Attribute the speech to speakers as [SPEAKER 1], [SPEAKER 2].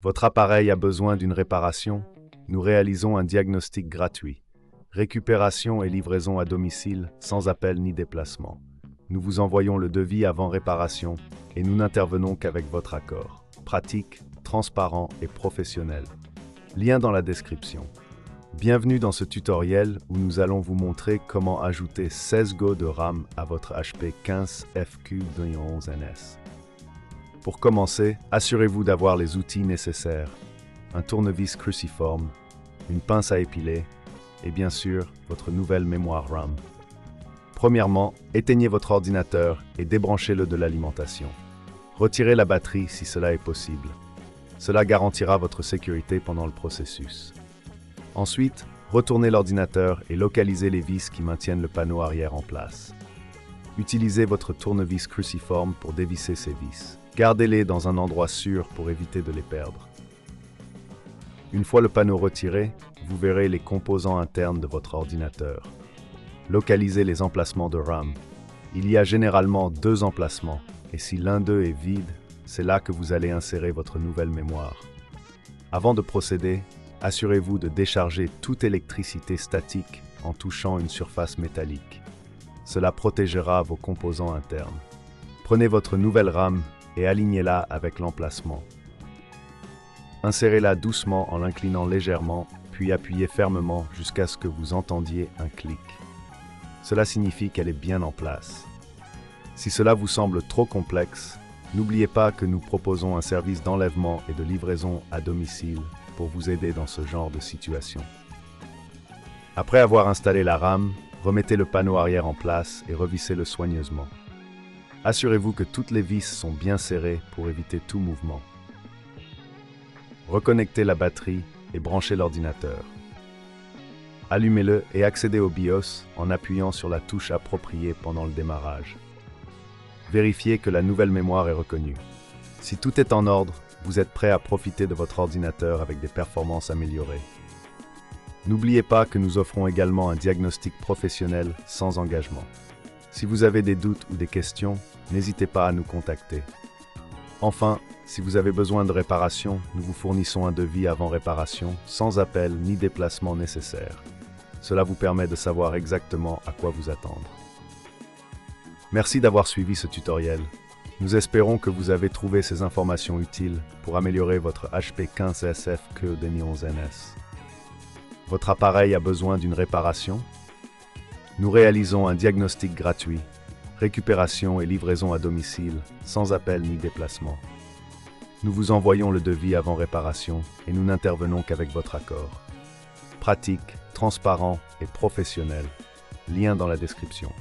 [SPEAKER 1] Votre appareil a besoin d'une réparation? Nous réalisons un diagnostic gratuit. Récupération et livraison à domicile, sans appel ni déplacement. Nous vous envoyons le devis avant réparation et nous n'intervenons qu'avec votre accord. Pratique, transparent et professionnel. Lien dans la description. Bienvenue dans ce tutoriel où nous allons vous montrer comment ajouter 16 Go de RAM à votre HP 15 FQ2011NS. Pour commencer, assurez-vous d'avoir les outils nécessaires. Un tournevis cruciforme, une pince à épiler et bien sûr votre nouvelle mémoire RAM. Premièrement, éteignez votre ordinateur et débranchez-le de l'alimentation. Retirez la batterie si cela est possible. Cela garantira votre sécurité pendant le processus. Ensuite, retournez l'ordinateur et localisez les vis qui maintiennent le panneau arrière en place. Utilisez votre tournevis cruciforme pour dévisser ces vis. Gardez-les dans un endroit sûr pour éviter de les perdre. Une fois le panneau retiré, vous verrez les composants internes de votre ordinateur. Localisez les emplacements de RAM. Il y a généralement 2 emplacements, et si l'un d'eux est vide, c'est là que vous allez insérer votre nouvelle mémoire. Avant de procéder, assurez-vous de décharger toute électricité statique en touchant une surface métallique. Cela protégera vos composants internes. Prenez votre nouvelle RAM et alignez-la avec l'emplacement. Insérez-la doucement en l'inclinant légèrement, puis appuyez fermement jusqu'à ce que vous entendiez un clic. Cela signifie qu'elle est bien en place. Si cela vous semble trop complexe, n'oubliez pas que nous proposons un service d'enlèvement et de livraison à domicile pour vous aider dans ce genre de situation. Après avoir installé la RAM, remettez le panneau arrière en place et revissez-le soigneusement. Assurez-vous que toutes les vis sont bien serrées pour éviter tout mouvement. Reconnectez la batterie et branchez l'ordinateur. Allumez-le et accédez au BIOS en appuyant sur la touche appropriée pendant le démarrage. Vérifiez que la nouvelle mémoire est reconnue. Si tout est en ordre, vous êtes prêt à profiter de votre ordinateur avec des performances améliorées. N'oubliez pas que nous offrons également un diagnostic professionnel sans engagement. Si vous avez des doutes ou des questions, n'hésitez pas à nous contacter. Enfin, si vous avez besoin de réparation, nous vous fournissons un devis avant réparation, sans appel ni déplacement nécessaire. Cela vous permet de savoir exactement à quoi vous attendre. Merci d'avoir suivi ce tutoriel. Nous espérons que vous avez trouvé ces informations utiles pour améliorer votre HP 15 FQ2011NS. Votre appareil a besoin d'une réparation? Nous réalisons un diagnostic gratuit, récupération et livraison à domicile, sans appel ni déplacement. Nous vous envoyons le devis avant réparation et nous n'intervenons qu'avec votre accord. Pratique, transparent et professionnel. Lien dans la description.